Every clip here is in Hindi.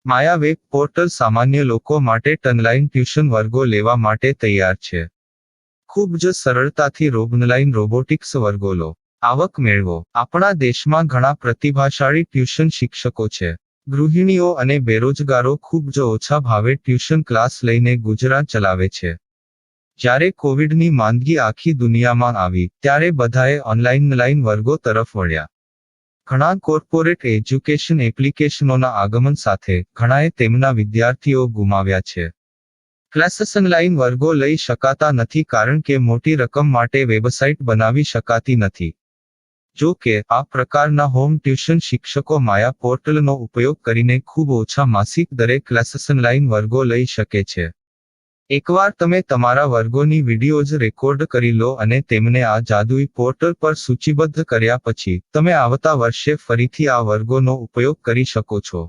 માયા વેબ પોર્ટલ સામાન્ય લોકો માટે ઓનલાઈન ટ્યુશન વર્ગો લેવા માટે તૈયાર છે. ખૂબ જ સરળતાથી ઓનલાઈન રોબોટિક્સ વર્ગો લો, આવક મેળવો. આપણા દેશમાં ઘણા પ્રતિભાશાળી ટ્યુશન શિક્ષકો છે. ગૃહિણીઓ અને બેરોજગારો ખૂબ જ ઓછા ભાવે ટ્યુશન ક્લાસ લઈને ગુજરાન ચલાવે છે. જ્યારે કોવિડની માંદગી આખી દુનિયામાં આવી ત્યારે બધાએ ઓનલાઈન વર્ગો તરફ વળ્યા. ઘણા કોર્પોરેટ એજ્યુકેશન એપ્લિકેશનોના આગમન સાથે ઘણાએ તેમના વિદ્યાર્થીઓ ગુમાવ્યા છે. ક્લાસીસ ઓનલાઈન વર્ગો લઈ શકાતા નથી કારણ કે મોટી રકમ માટે વેબસાઇટ બનાવી શકાતી નથી. જો કે આ પ્રકારના હોમ ટ્યુશન શિક્ષકો માયા પોર્ટલનો ઉપયોગ કરીને ખૂબ ઓછા માસિક દરે ક્લાસીસ ઓનલાઈન વર્ગો લઈ શકે છે. એકવાર તમે તમારા વર્ગોની વિડીયોઝ રેકોર્ડ કરી લો અને તેમને આ જાદુઈ પોર્ટલ પર સૂચિબદ્ધ કર્યા પછી તમે આવતા વર્ષે ફરીથી આ વર્ગોનો ઉપયોગ કરી શકો છો.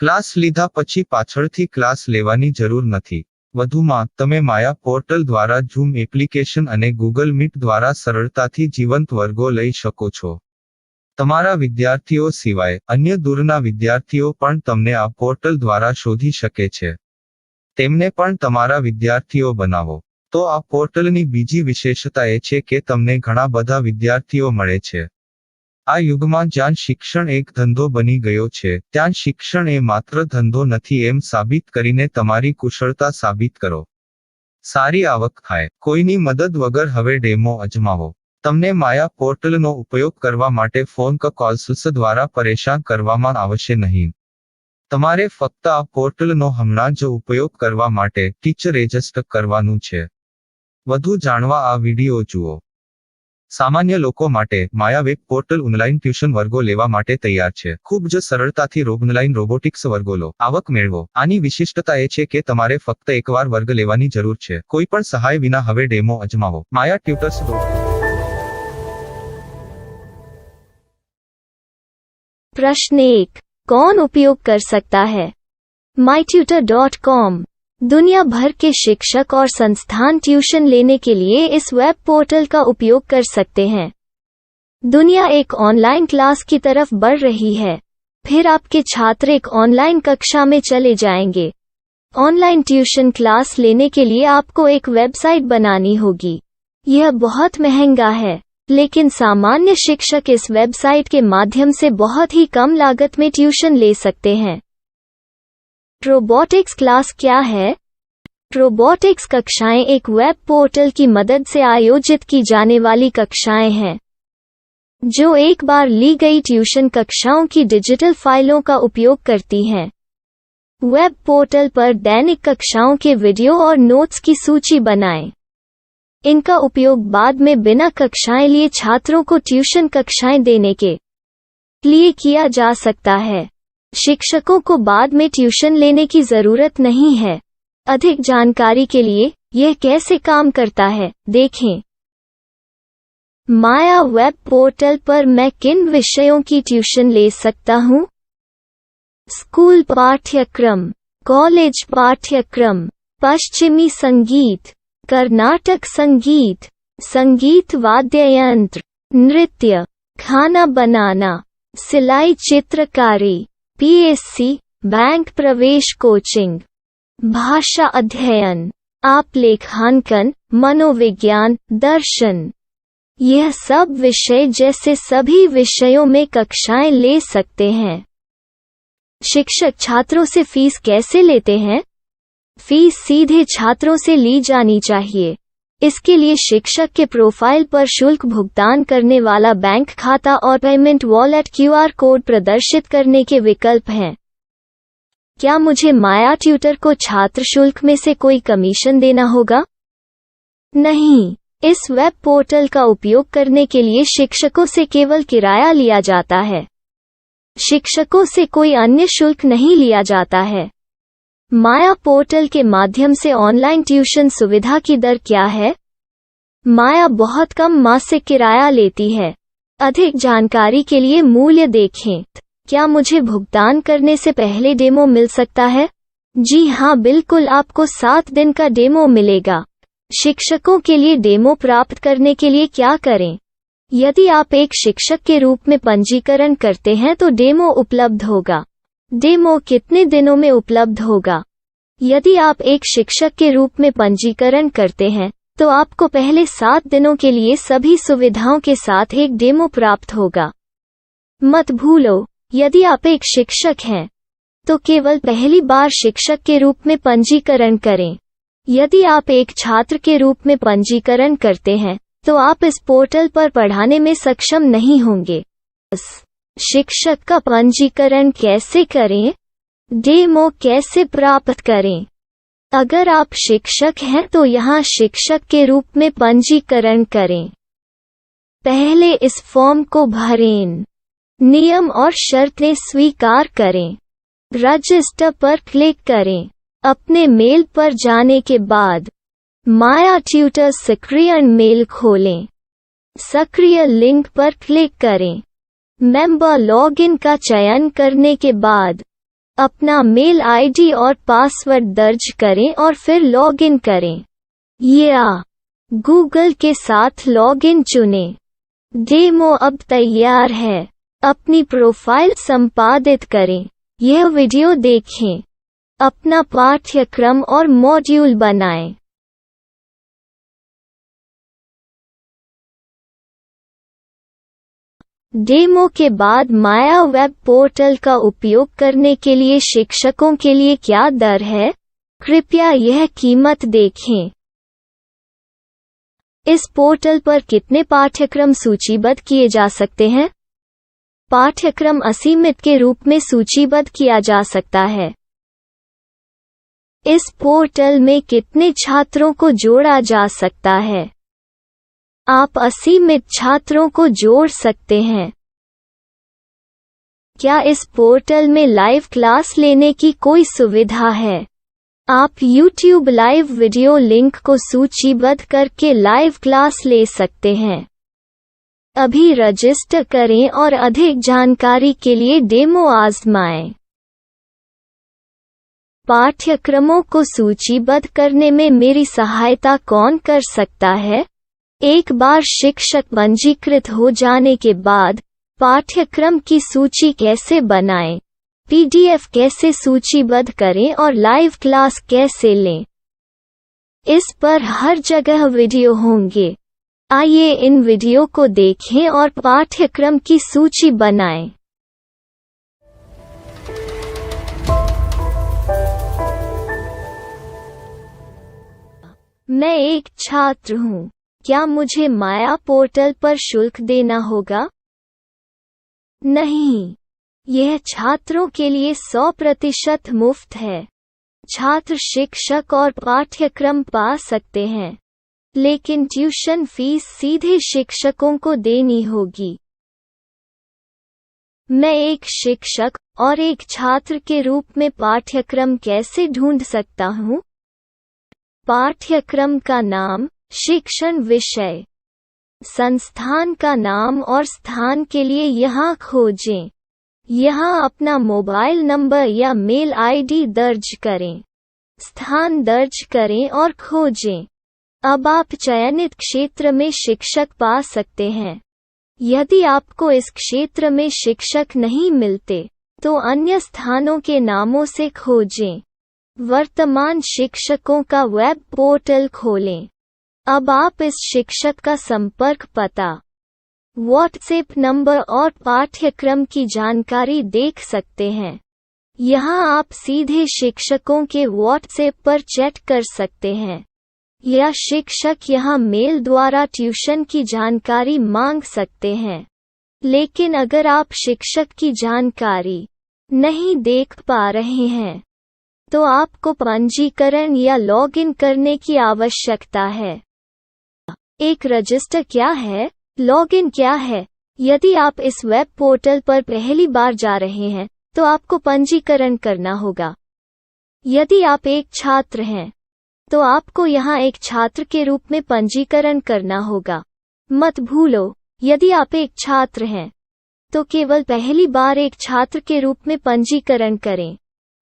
ક્લાસ લીધા પછી પાછળથી ક્લાસ લેવાની જરૂર નથી. વધુમાં તમે માયા પોર્ટલ દ્વારા ઝૂમ એપ્લિકેશન અને ગૂગલ મીટ દ્વારા સરળતાથી જીવંત વર્ગો લઈ શકો છો. તમારા વિદ્યાર્થીઓ સિવાય અન્ય દૂરના વિદ્યાર્થીઓ પણ તમને આ પોર્ટલ દ્વારા શોધી શકે છે. તેમને પણ તમારા વિદ્યાર્થીઓ બનાવો. તો આ પોર્ટલની બીજી વિશેષતા એ છે કે તમને ઘણા બધા વિદ્યાર્થીઓ મળે છે. આ યુગમાં જ્યાં શિક્ષણ એક ધંધો બની ગયો છે ત્યાં શિક્ષણ એ માત્ર ધંધો નથી એમ સાબિત કરીને તમારી કુશળતા સાબિત કરો. સારી આવક થાય. કોઈની મદદ વગર હવે ડેમો અજમાવો. તમને માયા પોર્ટલનો ઉપયોગ કરવા માટે ફોન કોલ્સ દ્વારા પરેશાન કરવામાં આવશે નહીં. તમારે ફક્ત આ પોર્ટલનો હમણાં જ ઉપયોગ કરવા માટે ટીચર રજિસ્ટર કરવાનું છે. વધુ જાણવા આ વિડિયો જુઓ. સામાન્ય લોકો માટે માયા વેબ પોર્ટલ ઓનલાઈન ટ્યુશન વર્ગો લેવા માટે તૈયાર છે. ખૂબ જ સરળતાથી ઓનલાઈન રોબોટિક્સ વર્ગો લો, આવક મેળવો. આની વિશિષ્ટતા એ છે કે તમારે ફક્ત એકવાર વર્ગ લેવાની જરૂર છે. કોઈ પણ સહાય વિના હવે ડેમો અજમાવો. માયા ટ્યુટર્સ. प्रश्न 1. कौन उपयोग कर सकता है? mytutor.com दुनिया भर के शिक्षक और संस्थान ट्यूशन लेने के लिए इस वेब पोर्टल का उपयोग कर सकते हैं. दुनिया एक ऑनलाइन क्लास की तरफ बढ़ रही है. फिर आपके छात्र एक ऑनलाइन कक्षा में चले जाएंगे. ऑनलाइन ट्यूशन क्लास लेने के लिए आपको एक वेबसाइट बनानी होगी. यह बहुत महंगा है, लेकिन सामान्य शिक्षक इस वेबसाइट के माध्यम से बहुत ही कम लागत में ट्यूशन ले सकते हैं. रोबोटिक्स क्लास क्या है? रोबोटिक्स कक्षाएं एक वेब पोर्टल की मदद से आयोजित की जाने वाली कक्षाएं हैं, जो एक बार ली गई ट्यूशन कक्षाओं की डिजिटल फाइलों का उपयोग करती हैं. वेब पोर्टल पर दैनिक कक्षाओं के वीडियो और नोट्स की सूची बनाएं. इनका उपयोग बाद में बिना कक्षाएं लिए छात्रों को ट्यूशन कक्षाएं देने के लिए किया जा सकता है. शिक्षकों को बाद में ट्यूशन लेने की जरूरत नहीं है. अधिक जानकारी के लिए यह कैसे काम करता है देखें. माया वेब पोर्टल पर मैं किन विषयों की ट्यूशन ले सकता हूँ? स्कूल पाठ्यक्रम, कॉलेज पाठ्यक्रम, पश्चिमी संगीत, कर्नाटक संगीत, संगीत वाद्य यंत्र, नृत्य, खाना बनाना, सिलाई चित्रकारी, पीएससी, बैंक प्रवेश कोचिंग, भाषा अध्ययन, आलेखांकन, मनोविज्ञान, दर्शन. यह सब विषय जैसे सभी विषयों में कक्षाएं ले सकते हैं. शिक्षक छात्रों से फीस कैसे लेते हैं? फीस सीधे छात्रों से ली जानी चाहिए. इसके लिए शिक्षक के प्रोफाइल पर शुल्क भुगतान करने वाला बैंक खाता और पेमेंट वॉलेट क्यूआर कोड प्रदर्शित करने के विकल्प हैं. क्या मुझे माया ट्यूटर को छात्र शुल्क में से कोई कमीशन देना होगा? नहीं. इस वेब पोर्टल का उपयोग करने के लिए शिक्षकों से केवल किराया लिया जाता है. शिक्षकों से कोई अन्य शुल्क नहीं लिया जाता है. माया पोर्टल के माध्यम से ऑनलाइन ट्यूशन सुविधा की दर क्या है? माया बहुत कम मासिक किराया लेती है. अधिक जानकारी के लिए मूल्य देखें. क्या मुझे भुगतान करने से पहले डेमो मिल सकता है? जी हाँ, बिल्कुल. आपको 7 दिन का डेमो मिलेगा. शिक्षकों के लिए डेमो प्राप्त करने के लिए क्या करें? यदि आप एक शिक्षक के रूप में पंजीकरण करते हैं तो डेमो उपलब्ध होगा. डेमो कितने दिनों में उपलब्ध होगा? यदि आप एक शिक्षक के रूप में पंजीकरण करते हैं, तो आपको पहले 7 दिनों के लिए सभी सुविधाओं के साथ एक डेमो प्राप्त होगा। मत भूलो, यदि आप एक शिक्षक हैं, तो केवल पहली बार शिक्षक के रूप में पंजीकरण करें। यदि आप एक छात्र के रूप में पंजीकरण करते हैं, तो आप इस पोर्टल पर पढ़ाने में सक्षम नहीं होंगे। शिक्षक का पंजीकरण कैसे करें? डेमो कैसे प्राप्त करें? अगर आप शिक्षक हैं तो यहाँ शिक्षक के रूप में पंजीकरण करें। पहले इस फॉर्म को भरें। नियम और शर्तें स्वीकार करें। रजिस्टर पर क्लिक करें। अपने मेल पर जाने के बाद माया ट्यूटर सक्रिय मेल खोलें। सक्रिय लिंक पर क्लिक करें। मेंबर लॉगिन का चयन करने के बाद अपना मेल आईडी और पासवर्ड दर्ज करें और फिर लॉगिन करें या गूगल के साथ लॉगिन चुनें। डेमो अब तैयार है। अपनी प्रोफाइल संपादित करें। यह वीडियो देखें। अपना पाठ्यक्रम और मॉड्यूल बनाएं। डेमो के बाद माया वेब पोर्टल का उपयोग करने के लिए शिक्षकों के लिए क्या दर है? कृपया यह कीमत देखें। इस पोर्टल पर कितने पाठ्यक्रम सूचीबद्ध किए जा सकते हैं? पाठ्यक्रम असीमित के रूप में सूचीबद्ध किया जा सकता है। इस पोर्टल में कितने छात्रों को जोड़ा जा सकता है? आप असीमित छात्रों को जोड़ सकते हैं। क्या इस पोर्टल में लाइव क्लास लेने की कोई सुविधा है? आप YouTube लाइव वीडियो लिंक को सूचीबद्ध करके लाइव क्लास ले सकते हैं। अभी रजिस्टर करें और अधिक जानकारी के लिए डेमो आजमाएं। पाठ्यक्रमों को सूचीबद्ध करने में मेरी सहायता कौन कर सकता है? एक बार शिक्षक पंजीकृत हो जाने के बाद पाठ्यक्रम की सूची कैसे बनाएं, PDF कैसे सूचीबद्ध करें और लाइव क्लास कैसे लें, इस पर हर जगह वीडियो होंगे। आइए इन वीडियो को देखें और पाठ्यक्रम की सूची बनाएं। मैं एक छात्र हूँ। क्या मुझे माया पोर्टल पर शुल्क देना होगा? नहीं, यह छात्रों के लिए 100% मुफ्त है। छात्र शिक्षक और पाठ्यक्रम पा सकते हैं, लेकिन ट्यूशन फीस सीधे शिक्षकों को देनी होगी। मैं एक शिक्षक और एक छात्र के रूप में पाठ्यक्रम कैसे ढूंढ सकता हूँ? पाठ्यक्रम का नाम, शिक्षण विषय, संस्थान का नाम और स्थान के लिए यहाँ खोजें। यहाँ अपना मोबाइल नंबर या मेल आईडी दर्ज करें। स्थान दर्ज करें और खोजें। अब आप चयनित क्षेत्र में शिक्षक पा सकते हैं। यदि आपको इस क्षेत्र में शिक्षक नहीं मिलते, तो अन्य स्थानों के नामों से खोजें। वर्तमान शिक्षकों का वेब पोर्टल खोलें। अब आप इस शिक्षक का संपर्क पता, व्हाट्सएप नंबर और पाठ्यक्रम की जानकारी देख सकते हैं। यहाँ आप सीधे शिक्षकों के व्हाट्सएप पर चैट कर सकते हैं, या शिक्षक यहाँ मेल द्वारा ट्यूशन की जानकारी मांग सकते हैं। लेकिन अगर आप शिक्षक की जानकारी नहीं देख पा रहे हैं, तो आपको पंजीकरण या लॉगिन करने की आवश्यकता है। एक रजिस्टर क्या है? लॉगिन क्या है? यदि आप इस वेब पोर्टल पर पहली बार जा रहे हैं, तो आपको पंजीकरण करना होगा। यदि आप एक छात्र हैं, तो आपको यहाँ एक छात्र के रूप में पंजीकरण करना होगा। मत भूलो, यदि आप एक छात्र हैं, तो केवल पहली बार एक छात्र के रूप में पंजीकरण करें।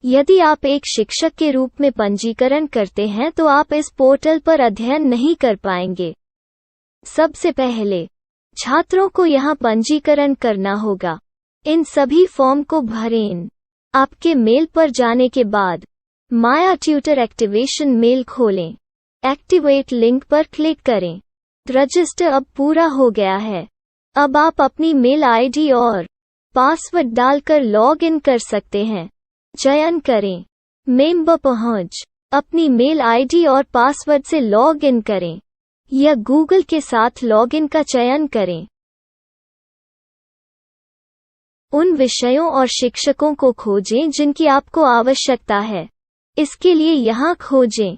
यदि आप एक शिक्षक के रूप में पंजीकरण करते हैं तो आप इस पोर्टल पर अध्ययन नहीं कर पाएंगे। सबसे पहले छात्रों को यहाँ पंजीकरण करना होगा। इन सभी फॉर्म को भरें। आपके मेल पर जाने के बाद माया ट्यूटर एक्टिवेशन मेल खोलें। एक्टिवेट लिंक पर क्लिक करें। रजिस्टर अब पूरा हो गया है। अब आप अपनी मेल आईडी और पासवर्ड डालकर लॉग इन कर सकते हैं। चयन करें मेंबर पहुंच। अपनी मेल आईडी और पासवर्ड से लॉग इन करें या गूगल के साथ लॉग इन का चयन करें। उन विषयों और शिक्षकों को खोजें जिनकी आपको आवश्यकता है। इसके लिए यहाँ खोजें।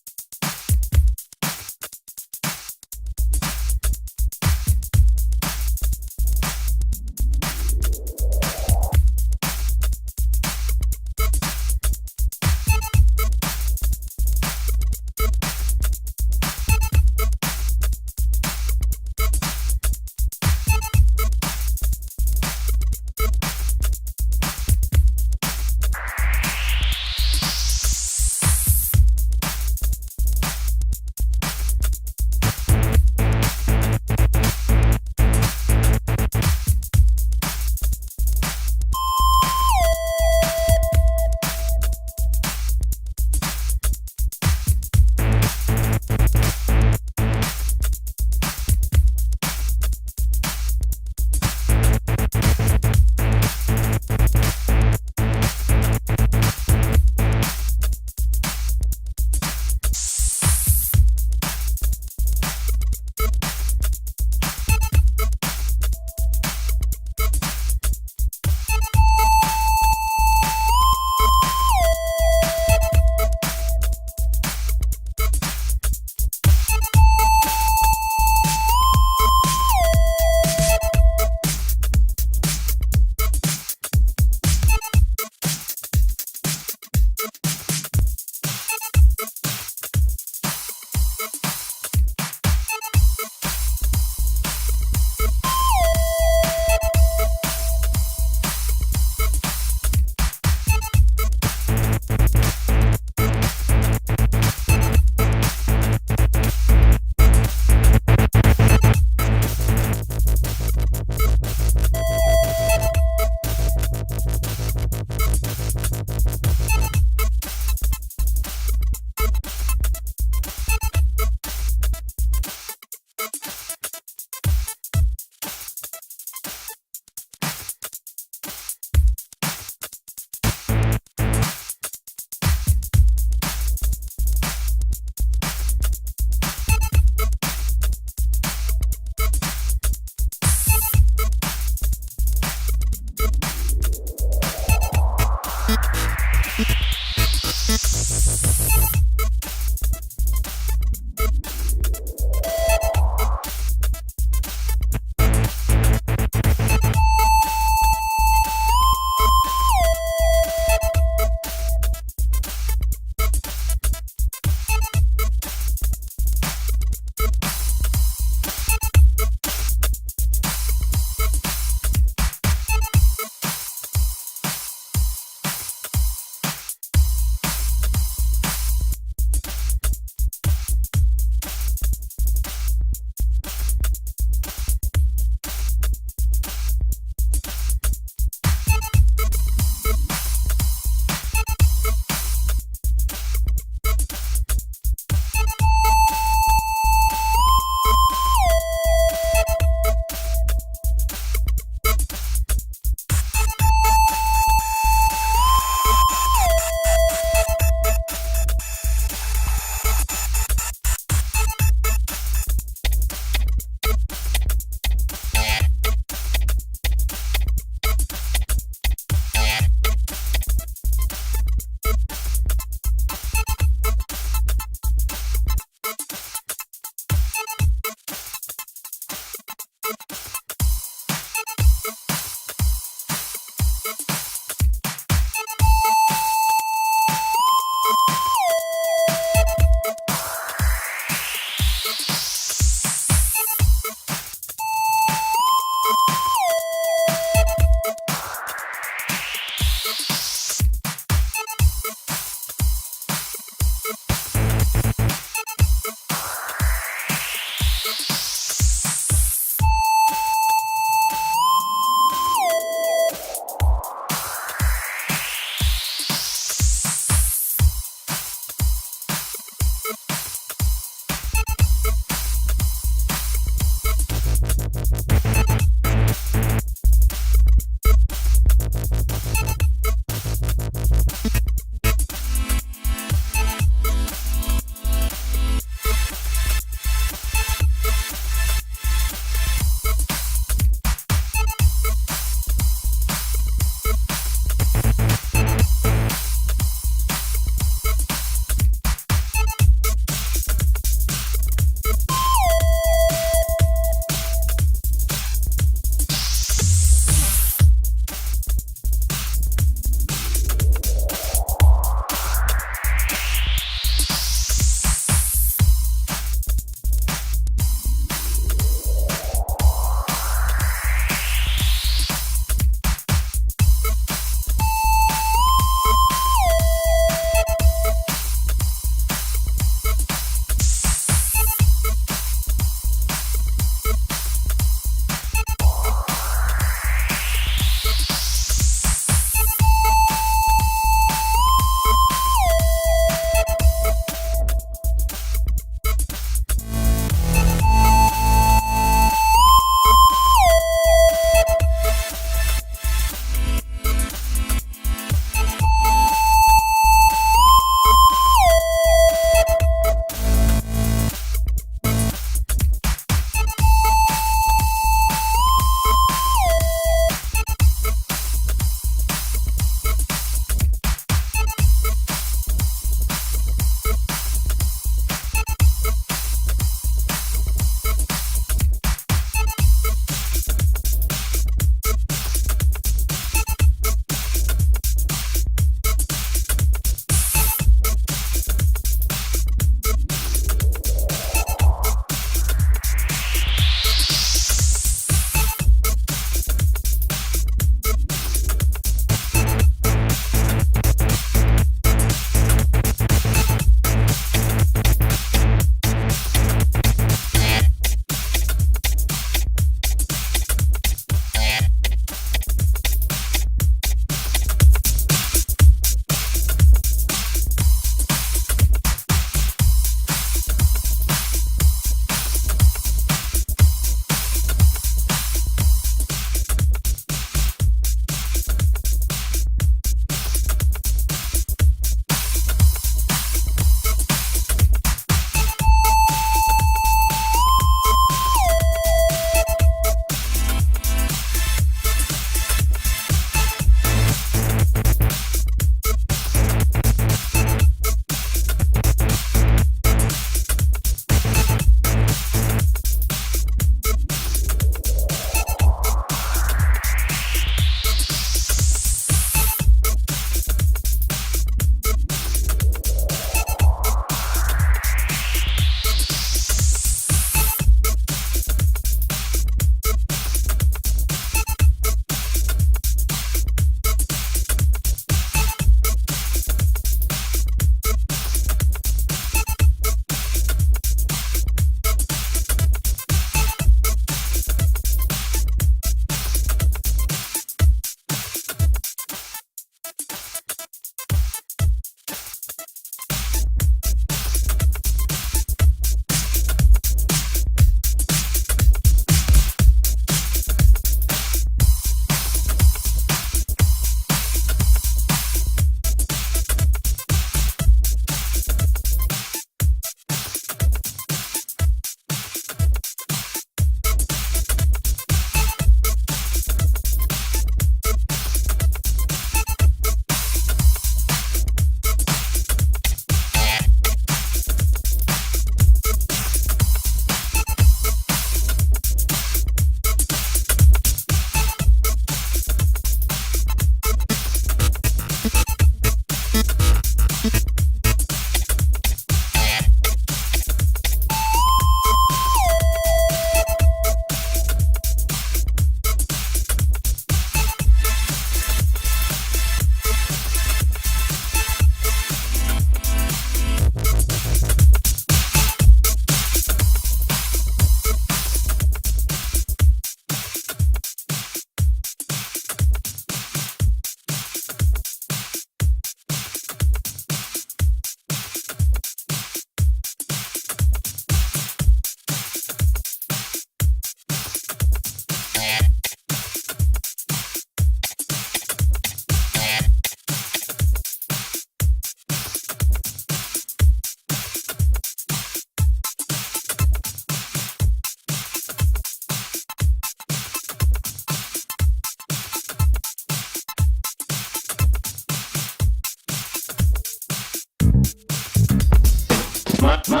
My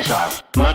style. My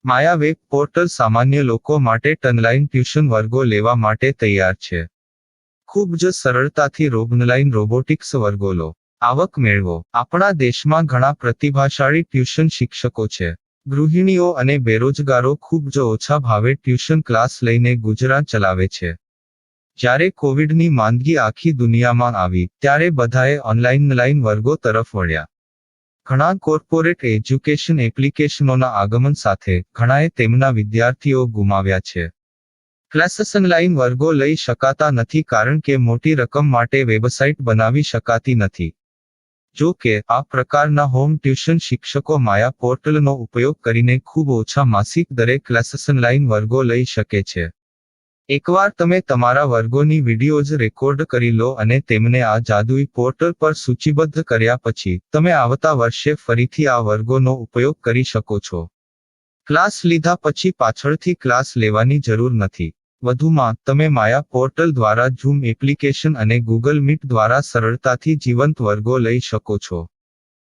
Maya web portal સામાન્ય લોકો માટે ઓનલાઈન ટ્યુશન વર્ગો લેવા માટે તૈયાર છે. ખૂબ જ સરળતાથી ઓનલાઈન રોબોટિક્સ વર્ગો લો. આવક મેળવો. આપણા દેશમાં ઘણા પ્રતિભાશાળી ટ્યુશન શિક્ષકો છે. ગૃહિણીઓ અને બેરોજગારો ખૂબ જ ઓછા ભાવે ટ્યુશન ક્લાસ લઈને ગુજરાન ચલાવે છે. જ્યારે કોવિડની માંદગી આખી દુનિયામાં આવી ત્યારે બધાએ ઓનલાઈન વર્ગો તરફ વળ્યા. ઘણા કોર્પોરેટ એજ્યુકેશન એપ્લિકેશનોના આગમન સાથે ઘણાએ તેમના વિદ્યાર્થીઓ ગુમાવ્યા છે. ક્લાસીસ ઓનલાઈન વર્ગો લઈ શકાતા નથી કારણ કે મોટી રકમ માટે વેબસાઇટ બનાવી શકાતી નથી. જો કે આ પ્રકારના હોમ ટ્યુશન શિક્ષકો માયા પોર્ટલનો ઉપયોગ કરીને ખૂબ ઓછા માસિક દરે ક્લાસીસ ઓનલાઈન વર્ગો લઈ શકે છે. એકવાર તમે તમારા વર્ગોની વિડીયોઝ રેકોર્ડ કરી લો અને તેમને આ જાદુઈ પોર્ટલ પર સૂચિબદ્ધ કર્યા પછી તમે આવતા વર્ષે ફરીથી આ વર્ગોનો ઉપયોગ કરી શકો છો. ક્લાસ લીધા પછી પાછળથી ક્લાસ લેવાની જરૂર નથી. વધુમાં તમે માયા પોર્ટલ દ્વારા ઝૂમ એપ્લિકેશન અને ગૂગલ મીટ દ્વારા સરળતાથી જીવંત વર્ગો લઈ શકો છો.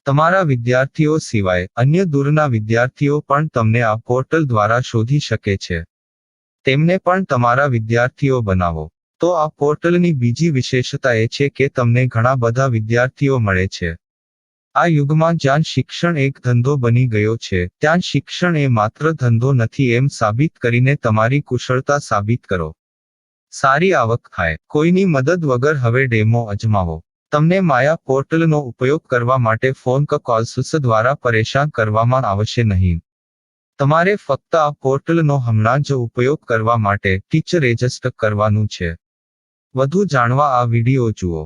તમારા વિદ્યાર્થીઓ સિવાય અન્ય દૂરના વિદ્યાર્થીઓ પણ તમને આ પોર્ટલ દ્વારા શોધી શકે છે. તેમને પણ તમારા વિદ્યાર્થીઓ બનાવો. તો આ પોર્ટલની બીજી વિશેષતા એ છે કે તમને ઘણા બધા વિદ્યાર્થીઓ મળે છે. આ યુગમાં જ્યાં શિક્ષણ એક ધંધો બની ગયો છે ત્યાં શિક્ષણ એ માત્ર ધંધો નથી એમ સાબિત કરીને તમારી કુશળતા સાબિત કરો. સારી આવક થાય. કોઈની મદદ વગર હવે ડેમો અજમાવો. તમને માયા પોર્ટલનો ઉપયોગ કરવા માટે ફોન કોલ્સ દ્વારા પરેશાન કરવામાં આવશે નહીં. તમારે ફક્ત આ પોર્ટલનો હમણાં જ ઉપયોગ કરવા માટે ટીચર રજિસ્ટર કરવાનું છે. વધુ જાણવા આ વિડિયો જુઓ.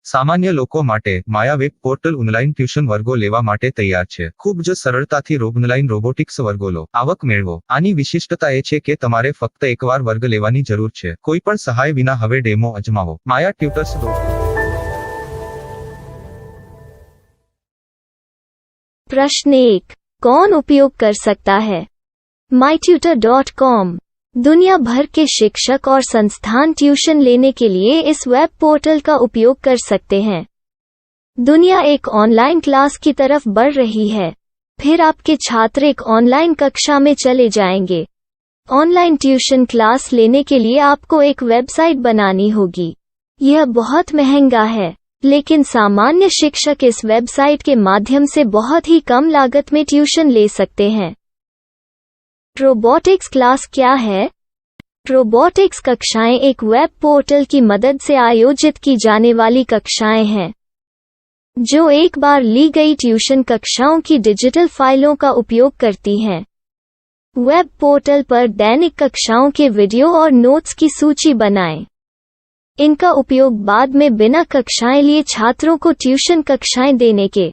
સામાન્ય લોકો માટે માયા વેબ પોર્ટલ ઓનલાઈન ટ્યુશન વર્ગો લેવા માટે તૈયાર છે. ખૂબ જ સરળતાથી ઓનલાઈન રોબોટિક્સ વર્ગો લો. આવક મેળવો. આની વિશિષ્ટતા એ છે કે તમારે ફક્ત એકવાર વર્ગ લેવાની જરૂર છે. કોઈ પણ સહાય વિના હવે ડેમો અજમાવો. માયા ટ્યુટર્સ. प्रश्न 1. कौन उपयोग कर सकता है? mytutor.com दुनिया भर के शिक्षक और संस्थान ट्यूशन लेने के लिए इस वेब पोर्टल का उपयोग कर सकते हैं. दुनिया एक ऑनलाइन क्लास की तरफ बढ़ रही है. फिर आपके छात्र एक ऑनलाइन कक्षा में चले जाएंगे. ऑनलाइन ट्यूशन क्लास लेने के लिए आपको एक वेबसाइट बनानी होगी. यह बहुत महंगा है, लेकिन सामान्य शिक्षक इस वेबसाइट के माध्यम से बहुत ही कम लागत में ट्यूशन ले सकते हैं. रोबोटिक्स क्लास क्या है? रोबोटिक्स कक्षाएं एक वेब पोर्टल की मदद से आयोजित की जाने वाली कक्षाएं हैं, जो एक बार ली गई ट्यूशन कक्षाओं की डिजिटल फाइलों का उपयोग करती हैं. वेब पोर्टल पर दैनिक कक्षाओं के वीडियो और नोट्स की सूची बनाएं. इनका उपयोग बाद में बिना कक्षाएं लिए छात्रों को ट्यूशन कक्षाएं देने के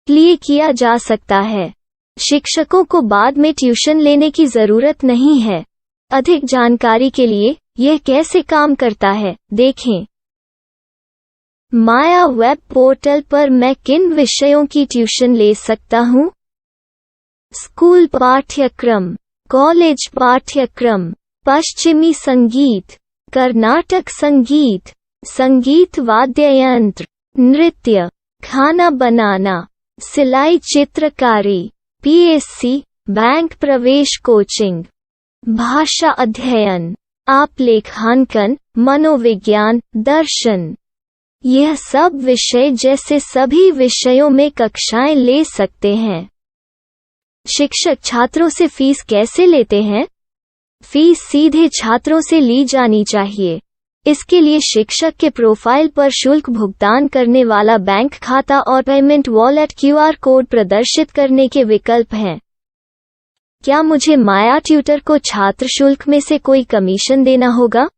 लिए किया जा सकता है। शिक्षकों को बाद में ट्यूशन लेने की जरूरत नहीं है। अधिक जानकारी के लिए यह कैसे काम करता है, देखें। माया वेब पोर्टल पर मैं किन विषयों की ट्यूशन ले सकता हूँ? स्कूल पाठ्यक्रम, कॉलेज पाठ्यक्रम, पश्चिमी संगीत, कर्नाटक संगीत, संगीत वाद्य यंत्र, नृत्य, खाना बनाना, सिलाई चित्रकारी, पीएससी, बैंक प्रवेश कोचिंग, भाषा अध्ययन, आप लेखांकन, मनोविज्ञान, दर्शन। यह सब विषय जैसे सभी विषयों में कक्षाएं ले सकते हैं। शिक्षक छात्रों से फीस कैसे लेते हैं? फीस सीधे छात्रों से ली जानी चाहिए। इसके लिए शिक्षक के प्रोफाइल पर शुल्क भुगतान करने वाला बैंक खाता और पेमेंट वॉलेट क्यूआर कोड प्रदर्शित करने के विकल्प हैं। क्या मुझे माया ट्यूटर को छात्र शुल्क में से कोई कमीशन देना होगा?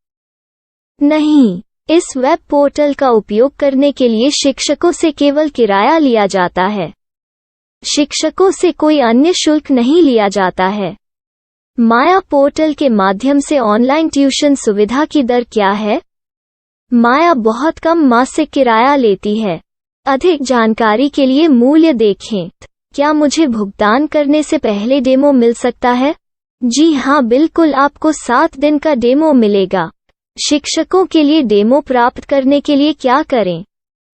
नहीं, इस वेब पोर्टल का उपयोग करने के लिए शिक्षकों से केवल किराया लिया जाता है। शिक्षकों से कोई अन्य शुल्क नहीं लिया जाता है। माया पोर्टल के माध्यम से ऑनलाइन ट्यूशन सुविधा की दर क्या है? माया बहुत कम मासिक किराया लेती है। अधिक जानकारी के लिए मूल्य देखें। क्या मुझे भुगतान करने से पहले डेमो मिल सकता है? जी हाँ, बिल्कुल, आपको 7 दिन का डेमो मिलेगा। शिक्षकों के लिए डेमो प्राप्त करने के लिए क्या करें?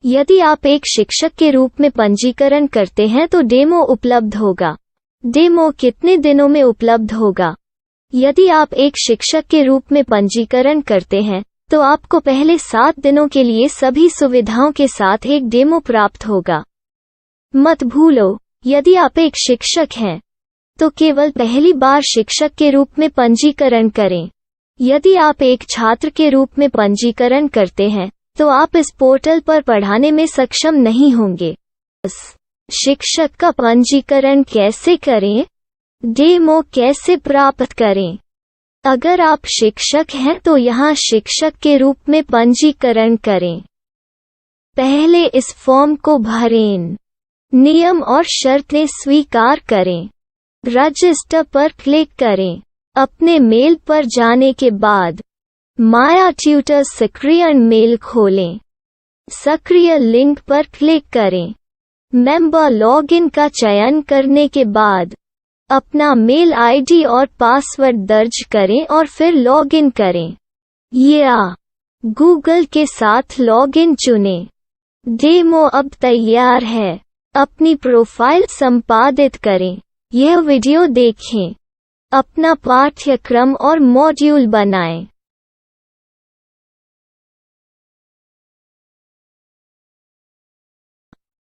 यदि आप एक शिक्षक के रूप में पंजीकरण करते हैं तो डेमो उपलब्ध होगा। डेमो कितने दिनों में उपलब्ध होगा? यदि आप एक शिक्षक के रूप में पंजीकरण करते हैं तो आपको पहले 7 दिनों के लिए सभी सुविधाओं के साथ एक डेमो प्राप्त होगा। मत भूलो, यदि आप एक शिक्षक हैं तो केवल पहली बार शिक्षक के रूप में पंजीकरण करें। यदि आप एक छात्र के रूप में पंजीकरण करते हैं तो आप इस पोर्टल पर पढ़ाने में सक्षम नहीं होंगे। शिक्षक का पंजीकरण कैसे करें? डेमो कैसे प्राप्त करें? अगर आप शिक्षक हैं तो यहाँ शिक्षक के रूप में पंजीकरण करें। पहले इस फॉर्म को भरें। नियम और शर्तें स्वीकार करें। रजिस्टर पर क्लिक करें। अपने मेल पर जाने के बाद माया ट्यूटर सक्रिय मेल खोलें। सक्रिय लिंक पर क्लिक करें। मेंबर लॉगिन का चयन करने के बाद अपना मेल आईडी और पासवर्ड दर्ज करें और फिर लॉगिन करें या गूगल के साथ लॉगिन चुनें। डेमो अब तैयार है। अपनी प्रोफाइल संपादित करें। यह वीडियो देखें। अपना पाठ्यक्रम और मॉड्यूल बनाएं।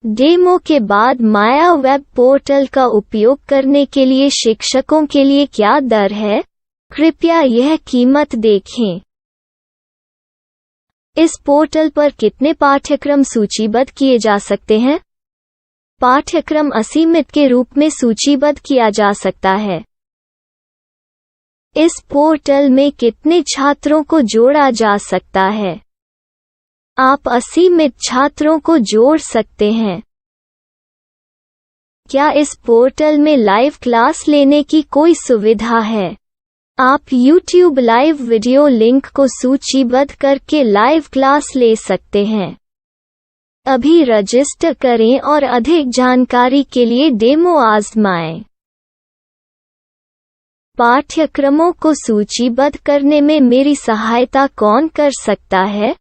डेमो के बाद माया वेब पोर्टल का उपयोग करने के लिए शिक्षकों के लिए क्या दर है? कृपया यह कीमत देखें। इस पोर्टल पर कितने पाठ्यक्रम सूचीबद्ध किए जा सकते हैं? पाठ्यक्रम असीमित के रूप में सूचीबद्ध किया जा सकता है। इस पोर्टल में कितने छात्रों को जोड़ा जा सकता है? आप असीमित छात्रों को जोड़ सकते हैं। क्या इस पोर्टल में लाइव क्लास लेने की कोई सुविधा है? आप YouTube लाइव वीडियो लिंक को सूचीबद्ध करके लाइव क्लास ले सकते हैं। अभी रजिस्टर करें और अधिक जानकारी के लिए डेमो आजमाएं। पाठ्यक्रमों को सूचीबद्ध करने में मेरी सहायता कौन कर सकता है?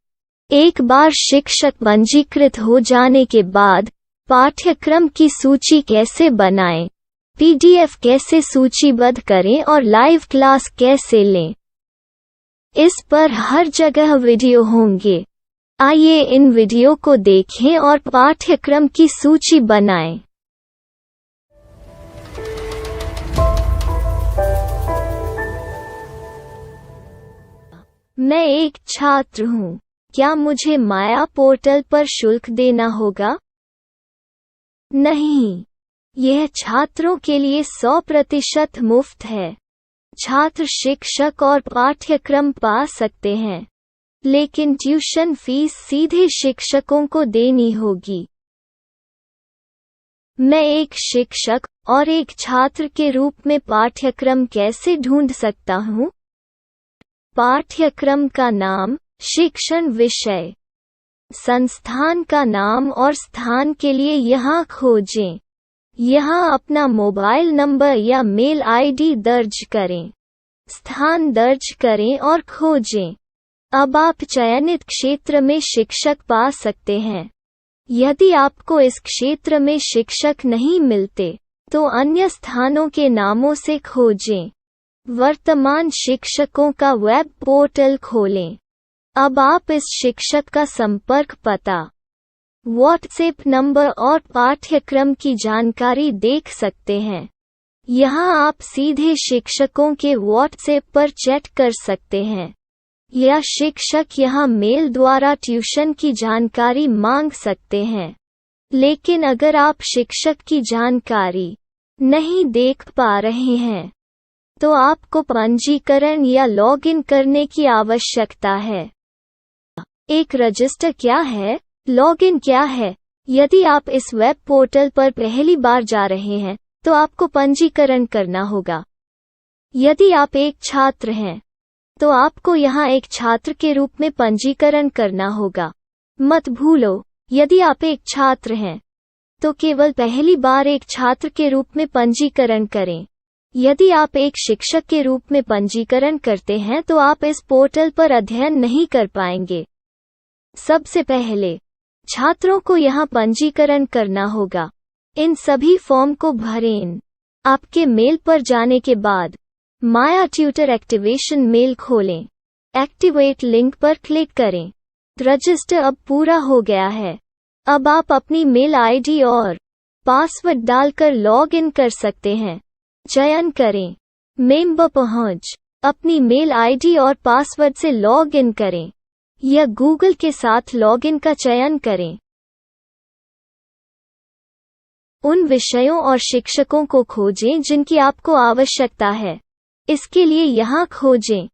एक बार शिक्षक पंजीकृत हो जाने के बाद पाठ्यक्रम की सूची कैसे बनाएं, PDF कैसे सूचीबद्ध करें और लाइव क्लास कैसे लें, इस पर हर जगह वीडियो होंगे। आइए इन वीडियो को देखें और पाठ्यक्रम की सूची बनाएं। मैं एक छात्र हूँ। क्या मुझे माया पोर्टल पर शुल्क देना होगा? नहीं, यह छात्रों के लिए 100% मुफ्त है। छात्र शिक्षक और पाठ्यक्रम पा सकते हैं। लेकिन ट्यूशन फीस सीधे शिक्षकों को देनी होगी। मैं एक शिक्षक और एक छात्र के रूप में पाठ्यक्रम कैसे ढूंढ सकता हूँ? पाठ्यक्रम का नाम, शिक्षण विषय, संस्थान का नाम और स्थान के लिए यहाँ खोजें। यहाँ अपना मोबाइल नंबर या मेल आईडी दर्ज करें। स्थान दर्ज करें और खोजें। अब आप चयनित क्षेत्र में शिक्षक पा सकते हैं। यदि आपको इस क्षेत्र में शिक्षक नहीं मिलते, तो अन्य स्थानों के नामों से खोजें। वर्तमान शिक्षकों का वेब पोर्टल खोलें। अब आप इस शिक्षक का संपर्क पता, व्हाट्सएप नंबर और पाठ्यक्रम की जानकारी देख सकते हैं। यहाँ आप सीधे शिक्षकों के व्हाट्सएप पर चैट कर सकते हैं या शिक्षक यहाँ मेल द्वारा ट्यूशन की जानकारी मांग सकते हैं। लेकिन अगर आप शिक्षक की जानकारी नहीं देख पा रहे हैं, तो आपको पंजीकरण या लॉगिन करने की आवश्यकता है। एक रजिस्टर क्या है? लॉगिन क्या है? यदि आप इस वेब पोर्टल पर पहली बार जा रहे हैं, तो आपको पंजीकरण करना होगा। यदि आप एक छात्र हैं, तो आपको यहाँ एक छात्र के रूप में पंजीकरण करना होगा। मत भूलो, यदि आप एक छात्र हैं, तो केवल पहली बार एक छात्र के रूप में पंजीकरण करें। यदि आप एक शिक्षक के रूप में पंजीकरण करते हैं, तो आप इस पोर्टल पर अध्ययन नहीं कर पाएंगे। सबसे पहले छात्रों को यहाँ पंजीकरण करना होगा। इन सभी फॉर्म को भरें। आपके मेल पर जाने के बाद माया ट्यूटर एक्टिवेशन मेल खोलें। एक्टिवेट लिंक पर क्लिक करें। रजिस्टर अब पूरा हो गया है। अब आप अपनी मेल आईडी और पासवर्ड डालकर लॉग इन कर सकते हैं। चयन करें मेंबर पहुंच। अपनी मेल आईडी और पासवर्ड से लॉग इन करें या गूगल के साथ लॉगिन का चयन करें। उन विषयों और शिक्षकों को खोजें जिनकी आपको आवश्यकता है। इसके लिए यहाँ खोजें।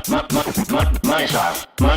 my style. My